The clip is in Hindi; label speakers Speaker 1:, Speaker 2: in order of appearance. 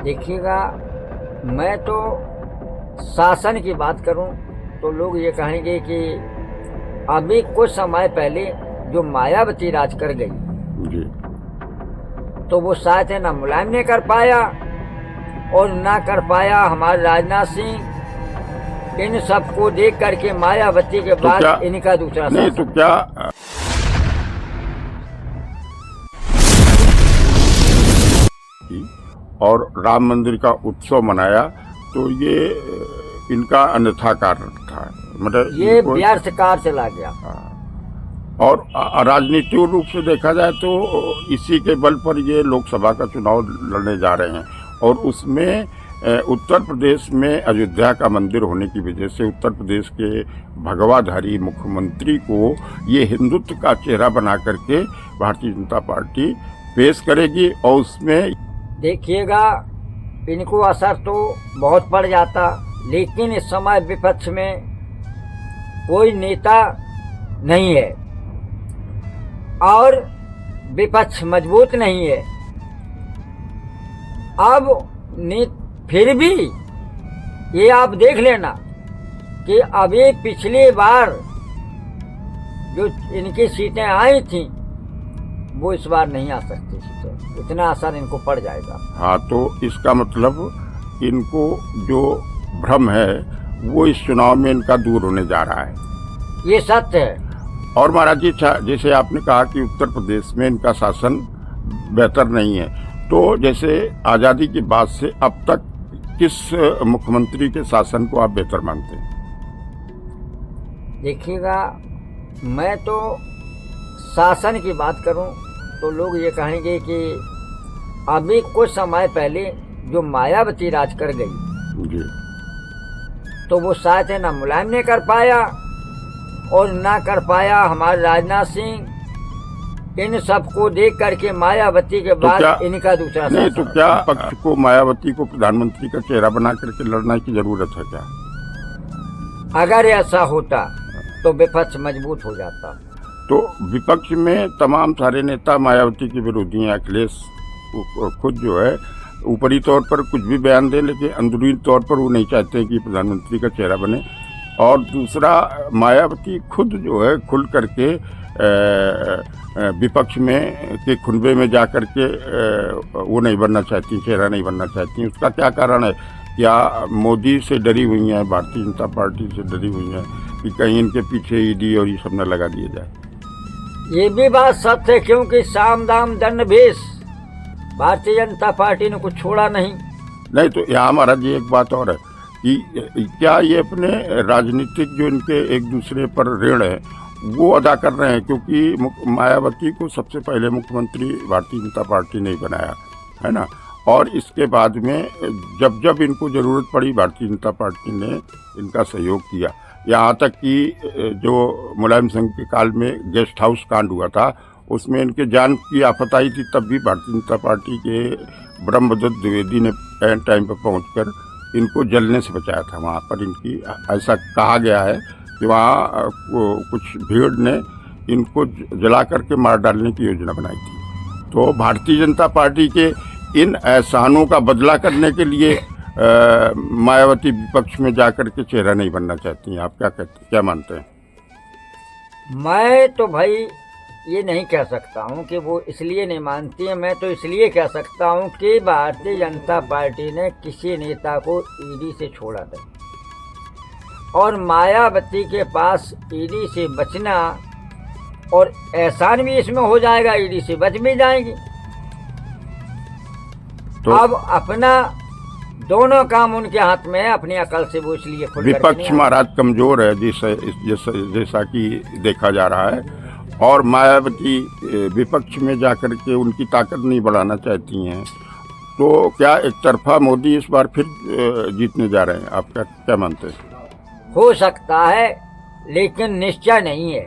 Speaker 1: देखिएगा, मैं तो शासन की बात करूं तो लोग ये कहेंगे कि अभी कुछ समय पहले जो मायावती राज कर गई
Speaker 2: जी।
Speaker 1: तो वो शायद है ना मुलायम ने कर पाया और ना कर पाया हमारे राजनाथ सिंह। इन सबको देख करके मायावती के बाद इनका दूसरा
Speaker 2: नहीं तो क्या और राम मंदिर का उत्सव मनाया तो ये इनका अन्यथा कारण था, मतलब
Speaker 1: ये व्यर्थ कार चला गया।
Speaker 2: और राजनीतिक रूप से देखा जाए तो इसी के बल पर ये लोकसभा का चुनाव लड़ने जा रहे हैं और उसमें उत्तर प्रदेश में अयोध्या का मंदिर होने की वजह से उत्तर प्रदेश के भगवाधारी मुख्यमंत्री को ये हिंदुत्व का चेहरा बना करके भारतीय जनता पार्टी पेश करेगी और उसमें
Speaker 1: देखिएगा इनको असर तो बहुत पड़ जाता, लेकिन इस समय विपक्ष में कोई नेता नहीं है और विपक्ष मजबूत नहीं है। अब फिर भी ये आप देख लेना कि अभी पिछली बार जो इनकी सीटें आई थी वो इस बार नहीं आ सकती सीटें, इतना असर इनको पड़ जाएगा।
Speaker 2: हाँ, तो इसका मतलब इनको जो भ्रम है वो इस चुनाव में इनका दूर होने जा रहा है,
Speaker 1: ये सत्य है।
Speaker 2: और महाराज जी, जैसे आपने कहा कि उत्तर प्रदेश में इनका शासन बेहतर नहीं है, तो जैसे आज़ादी के बाद से अब तक किस मुख्यमंत्री के शासन को आप बेहतर मानते हैं?
Speaker 1: देखिएगा, मैं तो शासन की बात करूं तो लोग ये कहेंगे कि अभी कुछ समय पहले जो मायावती राज कर गई
Speaker 2: जी।
Speaker 1: तो वो शायद है ना मुलायम ने कर पाया और ना कर पाया हमारे राजनाथ सिंह। इन सबको देख करके मायावती के बाद इनका दूसरा
Speaker 2: नहीं तो क्या पक्ष को मायावती को प्रधानमंत्री का चेहरा बना करके लड़ने की जरूरत है क्या?
Speaker 1: अगर ऐसा होता तो विपक्ष मजबूत हो जाता।
Speaker 2: तो विपक्ष में तमाम सारे नेता मायावती के विरोधी हैं। अखिलेश खुद जो है ऊपरी तौर पर कुछ भी बयान दे, लेकिन अंदरूनी तौर पर वो नहीं चाहते कि प्रधानमंत्री का चेहरा बने। और दूसरा, मायावती खुद जो है खुल करके विपक्ष में के खुनबे में जा करके वो नहीं बनना चाहती, चेहरा नहीं बनना चाहती। उसका क्या कारण है? क्या मोदी से डरी हुई हैं, भारतीय जनता पार्टी से डरी हुई हैं कि कहीं इनके पीछे ईडी और ये सब न लगा दिया जाए?
Speaker 1: ये भी बात सत्य है, क्योंकि साम दाम दंड भेष भारतीय जनता पार्टी ने कुछ छोड़ा नहीं।
Speaker 2: तो यहाँ हमारा जी एक बात और है कि क्या ये अपने राजनीतिक जो इनके एक दूसरे पर ऋण है वो अदा कर रहे हैं? क्योंकि मायावती को सबसे पहले मुख्यमंत्री भारतीय जनता पार्टी ने बनाया है ना, और इसके बाद में जब जब इनको ज़रूरत पड़ी भारतीय जनता पार्टी ने इनका सहयोग किया। यहाँ तक कि जो मुलायम सिंह के काल में गेस्ट हाउस कांड हुआ था उसमें इनके जान की आफत आई थी, तब भी भारतीय जनता पार्टी के ब्रह्मदत्त द्विवेदी ने टाइम पर पहुंचकर इनको जलने से बचाया था। वहाँ पर इनकी ऐसा कहा गया है कि वहाँ कुछ भीड़ ने इनको जला करके मार डालने की योजना बनाई थी। तो भारतीय जनता पार्टी के इन एहसानों का बदला करने के लिए मायावती विपक्ष में जाकर के चेहरा नहीं बनना चाहती हैं। आप क्या मानते हैं?
Speaker 1: मैं तो भाई ये नहीं कह सकता हूँ कि वो इसलिए नहीं मानती है। मैं तो इसलिए कह सकता हूँ कि भारतीय जनता पार्टी ने किसी नेता को ईडी से छोड़ा था और मायावती के पास ईडी से बचना और एहसान भी इसमें हो जाएगा, ईडी से बच भी जाएगी। तो अब अपना दोनों काम उनके हाथ में है, अपनी अकल से वो इसलिए
Speaker 2: विपक्ष महाराज कमजोर है जैसा कि देखा जा रहा है, और मायावती विपक्ष में जाकर के उनकी ताकत नहीं बढ़ाना चाहती हैं। तो क्या एक तरफा मोदी इस बार फिर जीतने जा रहे हैं? आप क्या मानते हैं?
Speaker 1: हो सकता है, लेकिन निश्चय नहीं है।